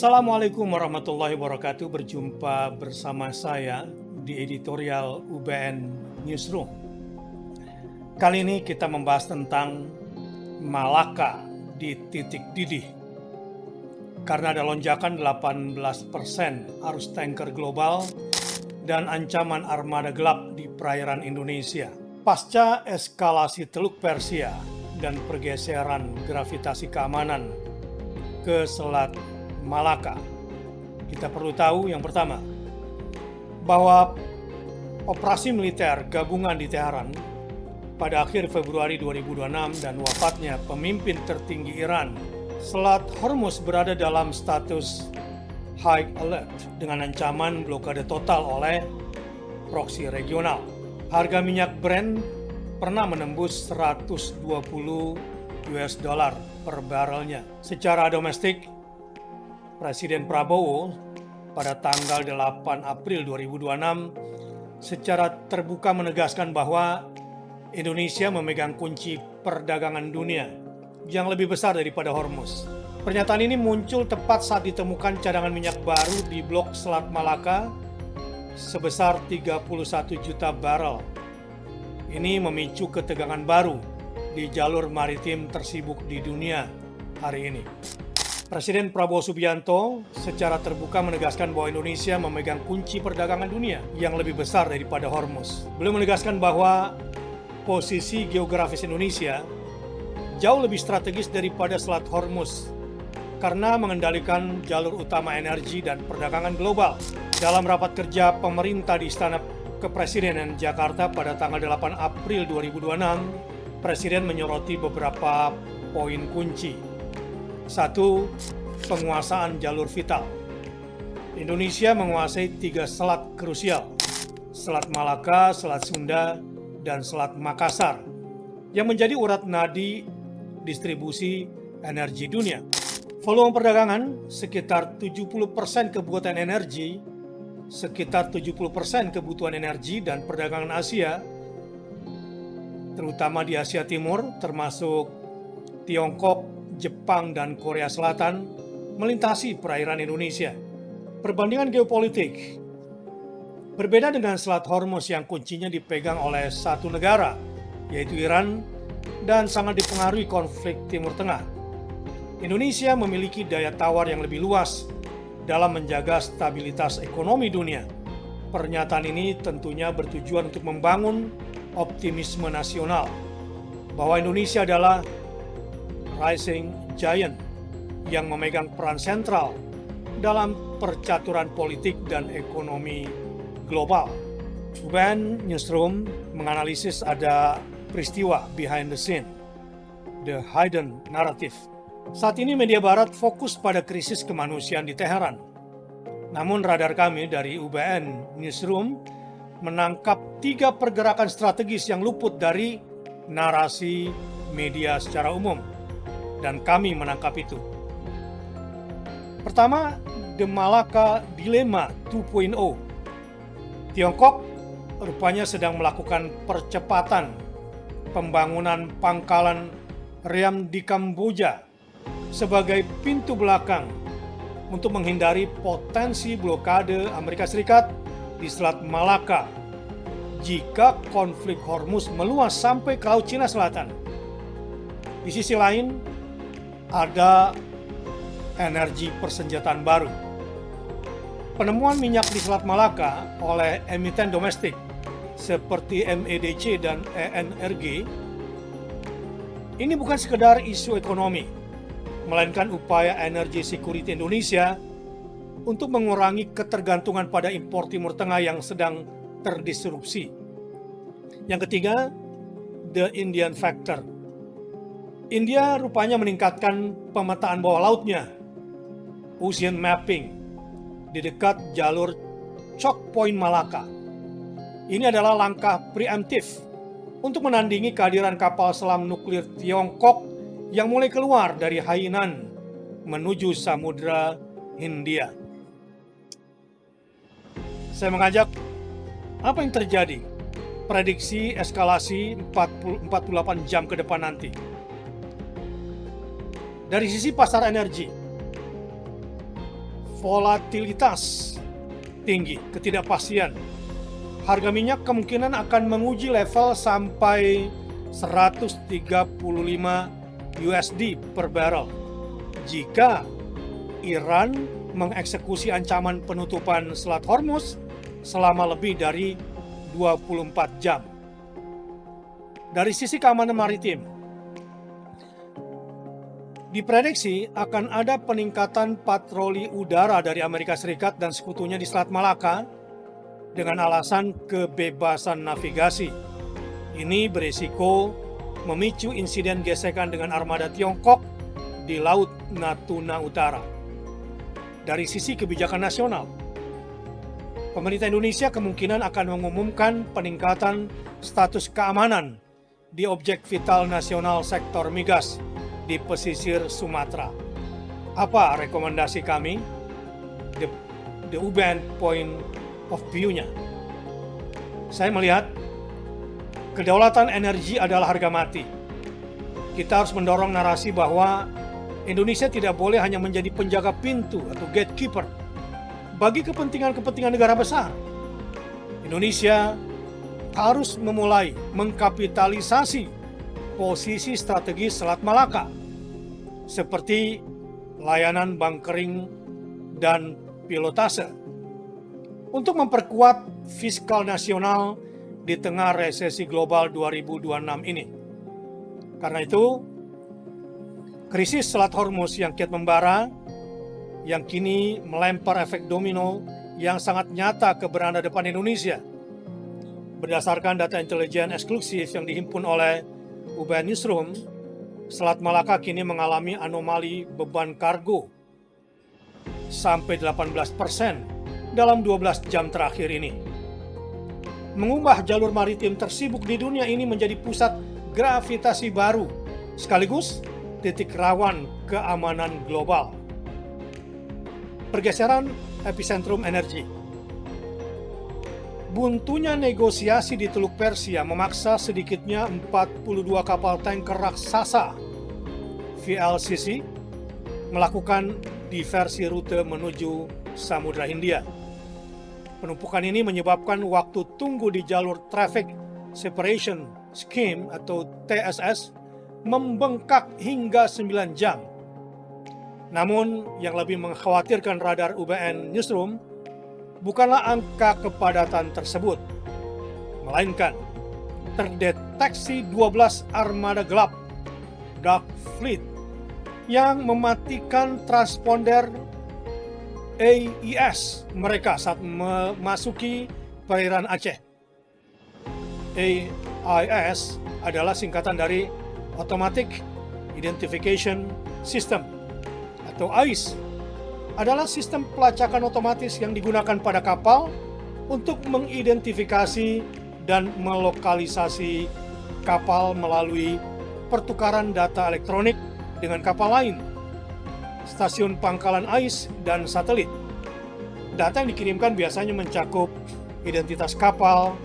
Assalamualaikum warahmatullahi wabarakatuh. Berjumpa bersama saya di editorial UBN Newsroom. Kali ini kita membahas tentang Malaka di titik didih. Karena ada lonjakan 18% arus tanker global dan ancaman armada gelap di perairan Indonesia. Pasca eskalasi Teluk Persia dan pergeseran gravitasi keamanan ke Selat Malaka, kita perlu tahu yang pertama, bahwa operasi militer gabungan di Teheran pada akhir Februari 2026 dan wafatnya pemimpin tertinggi Iran, Selat Hormuz berada dalam status high alert dengan ancaman blokade total oleh proksi regional. Harga minyak Brent pernah menembus 120 US dollar per barelnya. Secara domestik, Presiden Prabowo pada tanggal 8 April 2026 secara terbuka menegaskan bahwa Indonesia memegang kunci perdagangan dunia yang lebih besar daripada Hormuz. Pernyataan ini muncul tepat saat ditemukan cadangan minyak baru di blok Selat Malaka sebesar 31 juta barel. Ini memicu ketegangan baru di jalur maritim tersibuk di dunia hari ini. Presiden Prabowo Subianto secara terbuka menegaskan bahwa Indonesia memegang kunci perdagangan dunia yang lebih besar daripada Hormuz. Beliau menegaskan bahwa posisi geografis Indonesia jauh lebih strategis daripada Selat Hormuz karena mengendalikan jalur utama energi dan perdagangan global. Dalam rapat kerja pemerintah di Istana Kepresidenan Jakarta pada tanggal 8 April 2026, Presiden menyoroti beberapa poin kunci. 1. Penguasaan jalur vital. Indonesia menguasai 3 selat krusial, Selat Malaka, Selat Sunda, dan Selat Makassar, yang menjadi urat nadi distribusi energi dunia. Volume perdagangan sekitar 70% kebutuhan energi, sekitar 70% kebutuhan energi dan perdagangan Asia, terutama di Asia Timur, termasuk Tiongkok, Jepang, dan Korea Selatan, melintasi perairan Indonesia. Perbandingan geopolitik berbeda dengan Selat Hormuz yang kuncinya dipegang oleh satu negara, yaitu Iran, dan sangat dipengaruhi konflik Timur Tengah. Indonesia memiliki daya tawar yang lebih luas dalam menjaga stabilitas ekonomi dunia. Pernyataan ini tentunya bertujuan untuk membangun optimisme nasional bahwa Indonesia adalah rising giant yang memegang peran sentral dalam percaturan politik dan ekonomi global. UBN Newsroom menganalisis ada peristiwa behind the scene, the hidden narrative. Saat ini media barat fokus pada krisis kemanusiaan di Teheran. Namun radar kami dari UBN Newsroom menangkap 3 pergerakan strategis yang luput dari narasi media secara umum. Dan kami menangkap itu. Pertama, The Malaka Dilemma 2.0. Tiongkok rupanya sedang melakukan percepatan pembangunan pangkalan Ream di Kamboja sebagai pintu belakang untuk menghindari potensi blokade Amerika Serikat di Selat Malaka jika konflik Hormuz meluas sampai ke Laut Cina Selatan. Di sisi lain, ada energi persenjataan baru. Penemuan minyak di Selat Malaka oleh emiten domestik seperti MEDC dan ENRG ini bukan sekedar isu ekonomi, melainkan upaya energi security Indonesia untuk mengurangi ketergantungan pada impor Timur Tengah yang sedang terdisrupsi. Yang ketiga, the Indian factor. India rupanya meningkatkan pemetaan bawah lautnya, ocean mapping, di dekat jalur choke point Malaka. Ini adalah langkah preemptif untuk menandingi kehadiran kapal selam nuklir Tiongkok yang mulai keluar dari Hainan menuju Samudra Hindia. Saya mengajak, apa yang terjadi? Prediksi eskalasi 48 jam ke depan nanti. Dari sisi pasar energi, volatilitas tinggi, ketidakpastian. Harga minyak kemungkinan akan menguji level sampai 135 USD per barrel jika Iran mengeksekusi ancaman penutupan Selat Hormuz selama lebih dari 24 jam. Dari sisi keamanan maritim, diprediksi akan ada peningkatan patroli udara dari Amerika Serikat dan sekutunya di Selat Malaka dengan alasan kebebasan navigasi. Ini berisiko memicu insiden gesekan dengan armada Tiongkok di Laut Natuna Utara. Dari sisi kebijakan nasional, pemerintah Indonesia kemungkinan akan mengumumkan peningkatan status keamanan di objek vital nasional sektor migas di pesisir Sumatera. Apa rekomendasi kami? The UBN point of view-nya. Saya melihat kedaulatan energi adalah harga mati. Kita harus mendorong narasi bahwa Indonesia tidak boleh hanya menjadi penjaga pintu atau gatekeeper bagi kepentingan-kepentingan negara besar. Indonesia harus memulai mengkapitalisasi posisi strategis Selat Malaka seperti layanan bunkering dan pilotase untuk memperkuat fiskal nasional di tengah resesi global 2026 ini. Karena itu, krisis Selat Hormuz yang kiat membara, yang kini melempar efek domino yang sangat nyata ke beranda depan Indonesia. Berdasarkan data intelijen eksklusif yang dihimpun oleh UBN Newsroom, Selat Malaka kini mengalami anomali beban kargo sampai 18% dalam 12 jam terakhir ini. Mengubah jalur maritim tersibuk di dunia ini menjadi pusat gravitasi baru, sekaligus titik rawan keamanan global. Pergeseran epicentrum energi. Buntunya negosiasi di Teluk Persia memaksa sedikitnya 42 kapal tanker raksasa VLCC melakukan diversi rute menuju Samudra Hindia. Penumpukan ini menyebabkan waktu tunggu di jalur Traffic Separation Scheme atau TSS membengkak hingga 9 jam. Namun yang lebih mengkhawatirkan radar UBN Newsroom bukanlah angka kepadatan tersebut, melainkan terdeteksi 12 armada gelap Dark Fleet yang mematikan transponder AIS mereka saat memasuki perairan Aceh. AIS adalah singkatan dari Automatic Identification System atau AIS, adalah sistem pelacakan otomatis yang digunakan pada kapal untuk mengidentifikasi dan melokalisasi kapal melalui pertukaran data elektronik dengan kapal lain, stasiun pangkalan AIS, dan satelit. Data yang dikirimkan biasanya mencakup identitas kapal,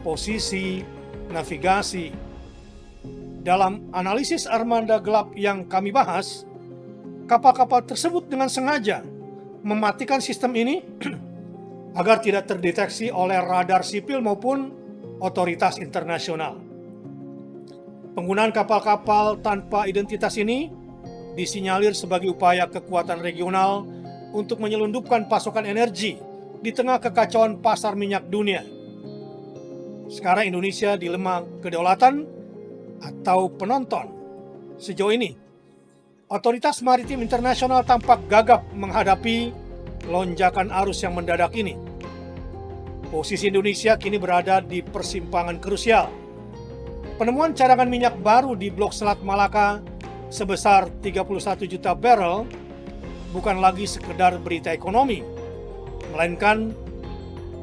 posisi, navigasi. Dalam analisis armada gelap yang kami bahas, kapal-kapal tersebut dengan sengaja mematikan sistem ini agar tidak terdeteksi oleh radar sipil maupun otoritas internasional. Penggunaan kapal-kapal tanpa identitas ini disinyalir sebagai upaya kekuatan regional untuk menyelundupkan pasokan energi di tengah kekacauan pasar minyak dunia. Sekarang Indonesia dilema kedaulatan atau penonton. Sejauh ini, Otoritas Maritim Internasional tampak gagap menghadapi lonjakan arus yang mendadak ini. Posisi Indonesia kini berada di persimpangan krusial. Penemuan cadangan minyak baru di Blok Selat Malaka sebesar 31 juta barrel bukan lagi sekedar berita ekonomi, melainkan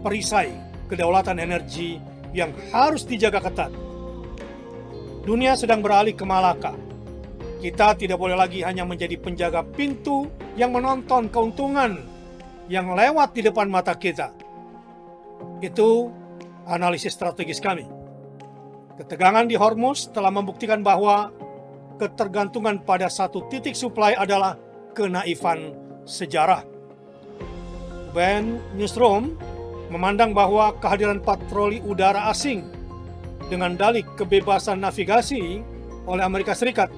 perisai kedaulatan energi yang harus dijaga ketat. Dunia sedang beralih ke Malaka. Kita tidak boleh lagi hanya menjadi penjaga pintu yang menonton keuntungan yang lewat di depan mata kita. Itu analisis strategis kami. Ketegangan di Hormuz telah membuktikan bahwa ketergantungan pada satu titik suplai adalah kenaifan sejarah. UBN Newsroom memandang bahwa kehadiran patroli udara asing dengan dalih kebebasan navigasi oleh Amerika Serikat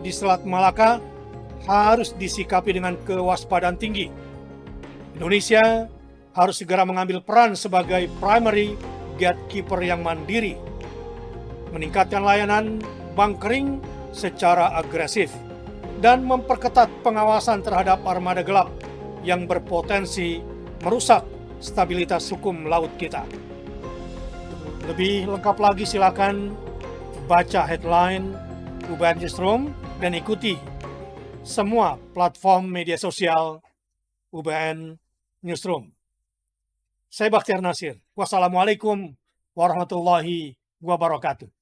di Selat Malaka harus disikapi dengan kewaspadaan tinggi. Indonesia harus segera mengambil peran sebagai primary gatekeeper yang mandiri, meningkatkan layanan bunkering secara agresif, dan memperketat pengawasan terhadap armada gelap yang berpotensi merusak stabilitas hukum laut kita. Lebih lengkap lagi silakan baca headline UBN Newsroom dan ikuti semua platform media sosial UBN Newsroom. Saya Bakhtiar Nasir. Wassalamualaikum warahmatullahi wabarakatuh.